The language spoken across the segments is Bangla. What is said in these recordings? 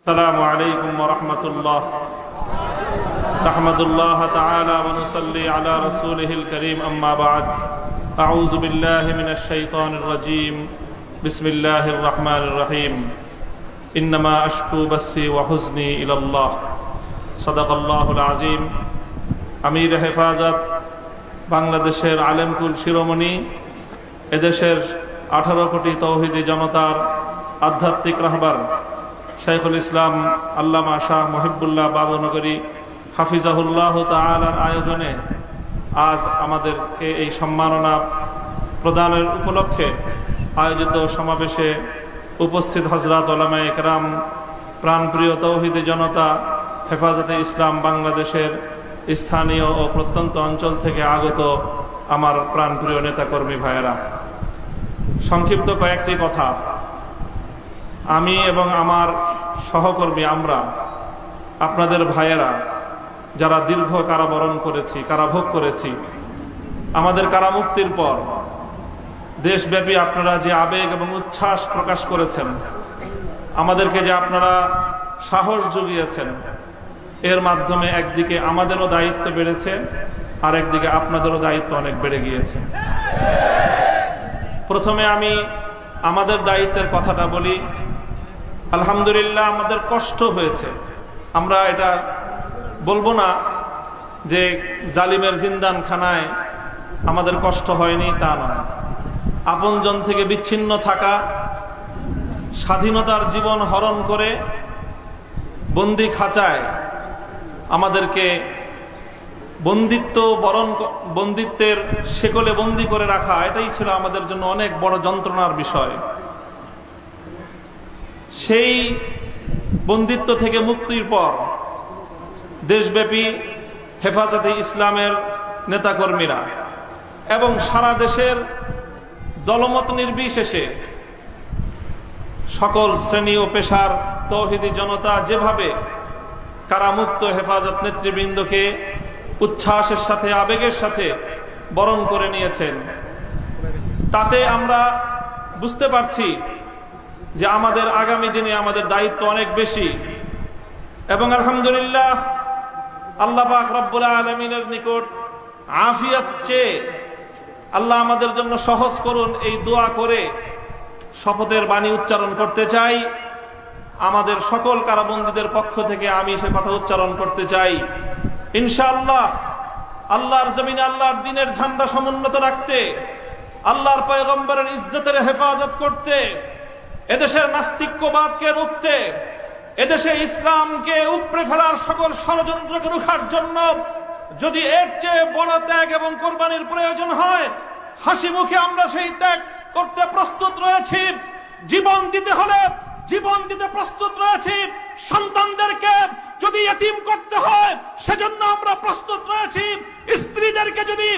السلام عليكم ورحمة الله نحمد الله تعالى ونصلي على رسوله الكريم أما بعد أعوذ بالله من الشيطان الرجيم بسم الله الرحمن الرحيم إنما أشكو بثي وحزني إلى الله صدق الله العظيم আমির হেফাজত বাংলাদেশের আলেমকুল শিরোমণি এদেশের 18 কোটি তৌহিদি জনতার আধ্যাত্মিক রাহবার শাইখুল ইসলাম আল্লামা শাহ মুহিবুল্লাহ বাবুনগরী হাফিজাহুল্লাহ তাআলার আয়োজনে আজ আমাদেরকে এই সম্মাননা প্রদানের উপলক্ষে আয়োজিত সমাবেশে উপস্থিত হযরত উলামায়ে কেরাম, প্রাণপ্রিয় তৌহিদি জনতা, হেফাজতে ইসলাম বাংলাদেশের স্থানীয় ও প্রত্যন্ত অঞ্চল থেকে আগত আমার প্রাণপ্রিয় নেতাকর্মী ভাইয়েরা, সংক্ষিপ্ত কয়েকটি কথা। আমি এবং আমার সহকর্মী আমরা আপনাদের ভাইয়েরা যারা দীর্ঘ কারাবরণ করেছি, কারাভোগ করেছি, আমাদের কারামুক্তির পর দেশব্যাপী আপনারা যে আবেগ এবং উচ্ছ্বাস প্রকাশ করেছেন, আমাদেরকে যে আপনারা সাহস জুগিয়েছেন, এর মাধ্যমে একদিকে আমাদেরও দায়িত্ব বেড়েছে আর একদিকে আপনাদেরও দায়িত্ব অনেক বেড়ে গিয়েছে। প্রথমে আমি আমাদের দায়িত্বের কথাটা বলি। আলহামদুলিল্লাহ, আমাদের কষ্ট হয়েছে, আমরা এটা বলবো না যে জালিমের জিন্দানখানায় আমাদের কষ্ট হয়নি, তা নয়। আপনজন থেকে বিচ্ছিন্ন থাকা, স্বাধীনতার জীবন হরণ করে বন্দি খাঁচায় আমাদেরকে বন্দিত্বের শেকলে বন্দি করে রাখা, এটাই ছিল আমাদের জন্য অনেক বড় যন্ত্রণার বিষয়। সেই বন্দিত্ব থেকে মুক্তির পর দেশব্যাপী হেফাজতে ইসলামের নেতাকর্মীরা এবং সারা দেশের দলমত নির্বিশেষে সকল শ্রেণী ও পেশার তৌহিদি জনতা যেভাবে কারামুক্ত হেফাজত নেতৃবৃন্দকে উচ্ছ্বাসের সাথে, আবেগের সাথে বরণ করে নিয়েছেন, তাতে আমরা বুঝতে পারছি যে আমাদের আগামী দিনে আমাদের দায়িত্ব অনেক বেশি। এবং আলহামদুলিল্লাহ, আল্লাহ পাক রব্বুল আলামিনের নিকট আফিয়াত চেয়ে আল্লাহ আমাদের জন্য সহজ করুন এই দোয়া করে শপথের বাণী উচ্চারণ করতে চাই। আমাদের সকল কারাবন্দীদের পক্ষ থেকে আমি সে কথা উচ্চারণ করতে চাই। ইনশাআল্লাহ আল্লাহর জমিনে আল্লাহর দ্বীনের ঝান্ডা সমুন্নত রাখতে, আল্লাহর পয়গম্বরের ইজ্জতের হেফাজত করতে, এদেশের নাস্তিক্যবাদকে রুখতে, এদেশে ইসলামকে উপড়ে ফেলার সকল ষড়যন্ত্রকে রুখার জন্য যদি এর চেয়ে বড় ত্যাগ এবং কোরবানির প্রয়োজন হয়, হাসি মুখে আমরা সেই ত্যাগ করতে প্রস্তুত রয়েছি। জীবন দিতে হলে জীবন দিতে প্রস্তুত রয়েছি। সন্তানদেরকে যদি এতিম করতে হয় সেজন্য আমরা প্রস্তুত রয়েছি। স্ত্রীদেরকে যদি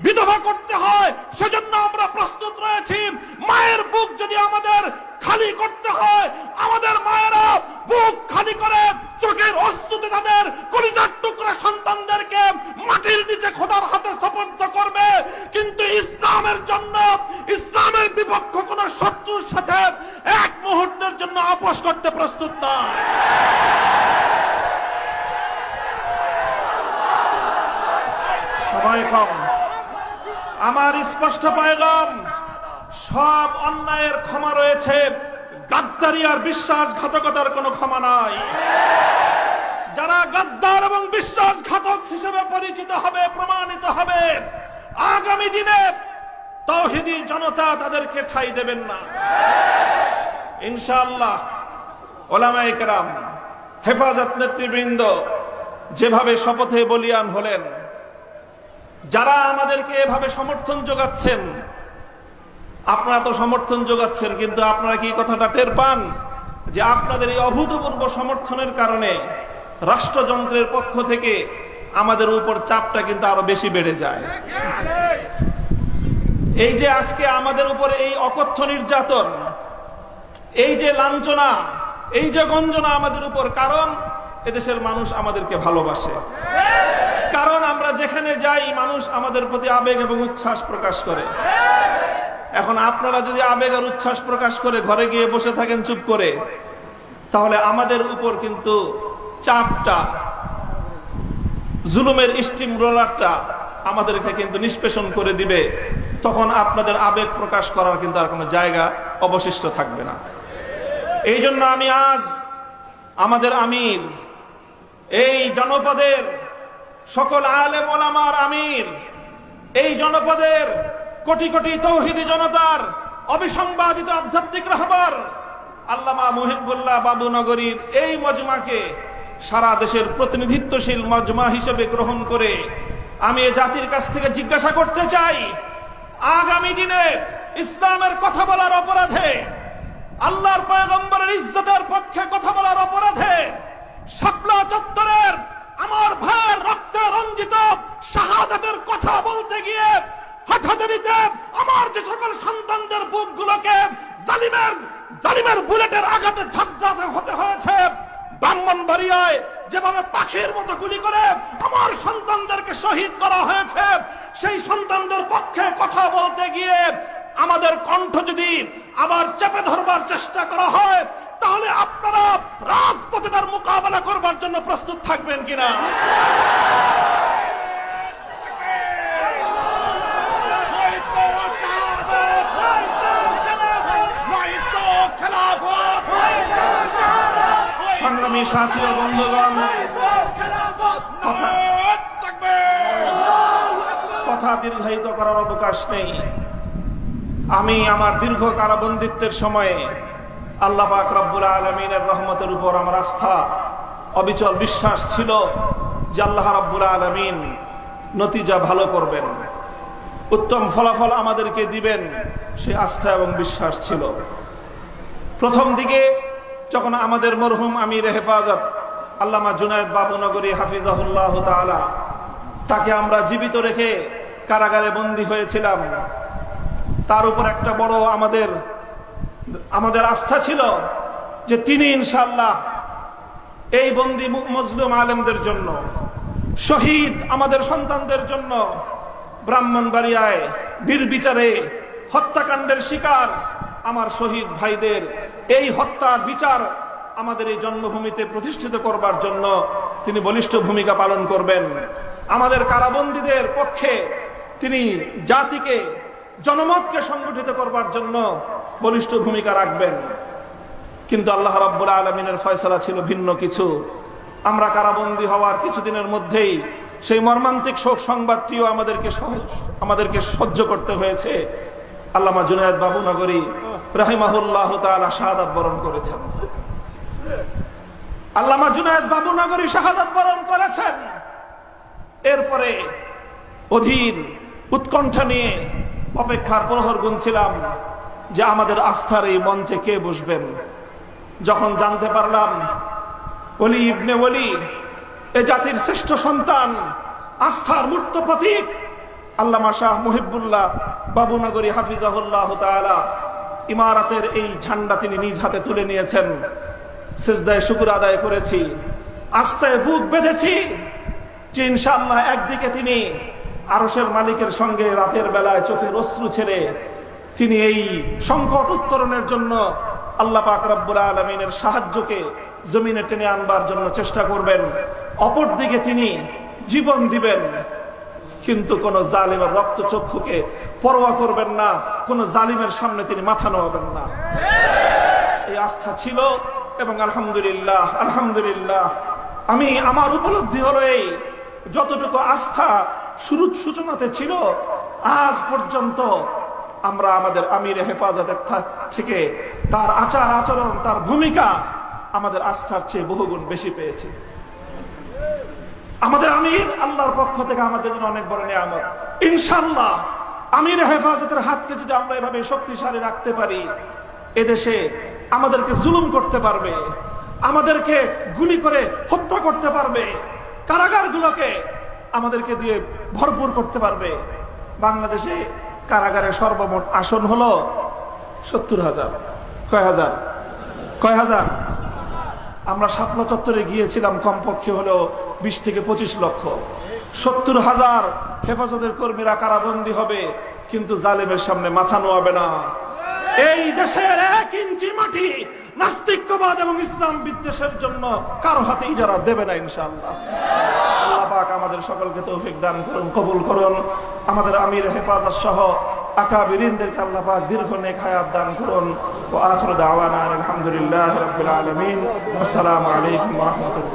বিধবা করতে হয় সেজন্য আমরা প্রস্তুত রয়েছি। মায়ের বুক যদি আমাদের খালি করতে হয়, আমাদের মায়েরা বুক খালি করে চোখের অশ্রুতে তাদের কলিজার টুকরা সন্তানদেরকে মাটির নিচে খোদার হাতে সুপর্দ করবে। কিন্তু ইসলামের জন্য, ইসলামের বিপক্ষ কোন শত্রুর সাথে এক মুহূর্তের জন্য আপোষ করতে প্রস্তুত না। সময় কম, আমার স্পষ্ট পয়গাম, সব অন্যায়ের ক্ষমা রয়েছে, গাদ্দারি আর বিশ্বাসঘাতকতার কোনো ক্ষমা নাই। যারা গাদ্দার এবং বিশ্বাসঘাতক হিসেবে পরিচিত হবে, প্রমাণিত হবে, আগামী দিনে তাওহীদি জনতা তাদেরকে ঠাঁই দেবেন না। ইনশাআল্লাহ উলামায়ে কেরাম, হেফাজত নেতৃবৃন্দ যেভাবে শপথে বলিয়ান হলেন, যারা আমাদেরকে এভাবে সমর্থন যোগাচ্ছেন, আপনারা তো সমর্থন যোগাচ্ছেন, কিন্তু আপনারা কি কথাটা টের পান যে আপনাদের এই অভূতপূর্ব সমর্থনের কারণে রাষ্ট্রযন্ত্রের পক্ষ থেকে আমাদের উপর চাপটা কিন্তু আরো বেশি বেড়ে যায়। এই যে আজকে আমাদের উপরে এই অকথ্য নির্যাতন, এই যে লাঞ্ছনা, এই যে গঞ্জনা আমাদের উপর, কারণ এদেশের মানুষ আমাদেরকে ভালোবাসে, কারণ আমরা যেখানে যাই মানুষ আমাদের প্রতি আবেগ এবং উচ্ছ্বাস প্রকাশ করে। এখন আপনারা যদি আবেগ আর উচ্ছ্বাস প্রকাশ করে ঘরে গিয়ে বসে থাকেন চুপ করে, তাহলে আমাদের উপর কিন্তু চাপটা, জুলুমের স্টিম রোলারটা আমাদেরকে কিন্তু নিষ্পেষণ করে দিবে। তখন আপনাদের আবেগ প্রকাশ করার কিন্তু আর কোনো জায়গা অবশিষ্ট থাকবে না। এই জন্য আমি আজ আমাদের আমির, এই জনপদের সকল আলেম ওলামার আমির, এই জনপদের কোটি কোটি তৌহিদি জনতার অবিসংবাদিত আধ্যাত্মিক রাহবার আল্লামা মুহিবুল্লাহ বাবুনগরীর এই মজমাকে সারা দেশের প্রতিনিধিত্বশীল মজমা হিসেবে গ্রহণ করে আমি এ জাতির কাছ থেকে জিজ্ঞাসা করতে চাই, আগামী দিনে ইসলামের কথা বলার অপরাধে, আল্লাহর পয়গম্বরের ইজ্জতের পক্ষে কথা বলার অপরাধে শাপলা চত্বরের আমার ভাইয়ের রক্তে রঞ্জিত শাহাদাতের কথা বলতে গিয়ে হঠাৎ আমার যে সকল সন্তানদের বুকগুলোকে জালিমের বুলেটের আঘাতে ঝাঁঝরা হতে হয়েছে, ব্রাহ্মণবাড়িয়ায় যেভাবে পাখির মতো গুলি করে আমার সন্তানদেরকে শহীদ করা হয়েছে, সেই সন্তানদের পক্ষে কথা বলতে গিয়ে আমাদের কণ্ঠ যদি আবার চেপে ধরবার চেষ্টা করা হয়, তাহলে আপনারা রাজপথে তার মোকাবেলা করবার জন্য প্রস্তুত থাকবেন কিনা? সংগ্রামী সাথী ও বন্ধুগণ, কথা দীর্ঘায়িত করার অবকাশ নেই। আমি আমার দীর্ঘ কারাবন্দিত্বের সময়ে আল্লাহ পাক রব্বুল আলামিনের রহমতের উপর আমার আস্থা, অবিচল বিশ্বাস ছিল যে আল্লাহ রব্বুল আলামিন নতিজা ভালো করবেন, উত্তম ফলাফল আমাদেরকে দিবেন, সে আস্থা এবং বিশ্বাস ছিল। প্রথম দিকে যখন আমাদের মরহুম আমির হেফাজত আল্লামা জুনায়েদ বাবুনগরী হাফিজাহুল্লাহ তাআলা, তাকে আমরা জীবিত রেখে কারাগারে বন্দী হয়েছিলাম, তার উপর একটা বড় আমাদের আস্থা ছিল যে তিনি ইনশাআল্লাহ এই বন্দী মজলুম আলেমদের জন্য, শহীদ আমাদের সন্তানদের জন্য, ব্রাহ্মণবাড়িয়ায় নির্বিচারে হত্যাকাণ্ডের শিকার আমার শহীদ ভাইদের এই হত্যার বিচার আমাদের এই জন্মভূমিতে প্রতিষ্ঠিত করবার জন্য তিনি বলিষ্ঠ ভূমিকা পালন করবেন। আমাদের কারাবন্দীদের পক্ষে তিনি জাতিকে, জনমতকে সংগঠিত করবার জন্য বলিষ্ঠ ভূমিকা রাখবেন। কিন্তু আল্লাহ রাব্বুল আলামিনের ফয়সালা ছিল ভিন্ন কিছু। আমরা কারাবন্দী হওয়ার কিছুদিনের মধ্যেই সেই মর্মান্তিক শোক সংবাদটিও আমাদেরকে সহ্য করতে হয়েছে। আল্লামা জুনায়েদ বাবুনগরী রাহিমাহুল্লাহ তাআলা শাহাদাত বরণ করেছেন। আল্লামা জুনায়েদ বাবুনগরী শাহাদাত বরণ করেছেন। এরপরে অধীর উৎকণ্ঠা নিয়ে অপেক্ষার প্রহর গুনছিলাম যে আমাদের আস্থার এই মঞ্চে কে বসবেন। যখন জানতে পারলাম ওলি ইবনে ওলি, এ জাতির শ্রেষ্ঠ সন্তান, আস্থার মূর্ত প্রতীক আল্লামা শাহ মুহিবুল্লাহ বাবুনগরী হাফিজাহুল্লাহ তাআলা ইমারতের এই ঝান্ডা তিনি নিজ হাতে তুলে নিয়েছেন, সিজদায় শুকর আদায় করেছি, আস্থায় বুক বেঁধেছি যে ইনশাআল্লাহ একদিকে তিনি আরশের মালিকের সঙ্গে রাতের বেলায় চোখের অশ্রু ছেড়ে তিনি এই সংকট উত্তরণের জন্য আল্লাহ পাক রব্বুল আলামিনের সাহায্যকে জমিনে টেনে আনবার জন্য চেষ্টা করবেন। অপরদিকে তিনি জীবন দিবেন, কিন্তু কোন জালিমের রক্তচক্ষুকে পরোয়া করবেন না, কোন জালিমের সামনে তিনি মাথা নোয়াবেন না। এই আস্থা ছিল এবং আলহামদুলিল্লাহ আমার উপলব্ধি হলো এই, যতটুকু আস্থা সূচনাতে ছিল আজ পর্যন্ত আমরা আমাদের আমির হেফাজতের থেকে তার আচার আচরণ, তার ভূমিকা আমাদের আস্থার চেয়ে বহুগুণ বেশি পেয়েছি। আমাদের আমির আল্লাহর পক্ষ থেকে আমাদের জন্য অনেক বড় নিয়ামত। ইনশাআল্লাহ আমির হেফাজতের হাতকে যদি আমরা এভাবে শক্তিশালী রাখতে পারি, এদেশে আমাদেরকে জুলুম করতে পারবে, আমাদেরকে গুলি করে হত্যা করতে পারবে, কারাগারগুলোকে আমাদেরকে দিয়ে ভরপুর করতে পারবে। বাংলাদেশে কারাগারে সর্বমোট আসন হলো 70,000। কয় হাজার? আমরা শাপলা চত্বরে গিয়েছিলাম, কমপক্ষে হলো 20 থেকে 25 লক্ষ। 70,000 হেফাজতের কর্মীরা কারাবন্দী হবে, কিন্তু জালেমের সামনে মাথা নোয়াবে না। এই দেশের 1 ইঞ্চি মাটি নাস্তিক্যবাদ এবং ইসলাম বিদ্বেষের জন্য কারো হাতে ইজারা দেবে না ইনশাআল্লাহ। আল্লাহ পাক আমাদের সকলকে তৌফিক দান করুন, কবুল করুন। আমাদের আমির হেফাজত সহ আকাবিরিনদেরকে আল্লাহ পাক দীর্ঘ নেক হায়াত দান করুন। ওয়া আখিরু দাওয়ানা আলহামদুলিল্লাহি রাব্বিল আলামিন। আসসালামু আলাইকুম ওয়া রাহমাতুল্লাহ।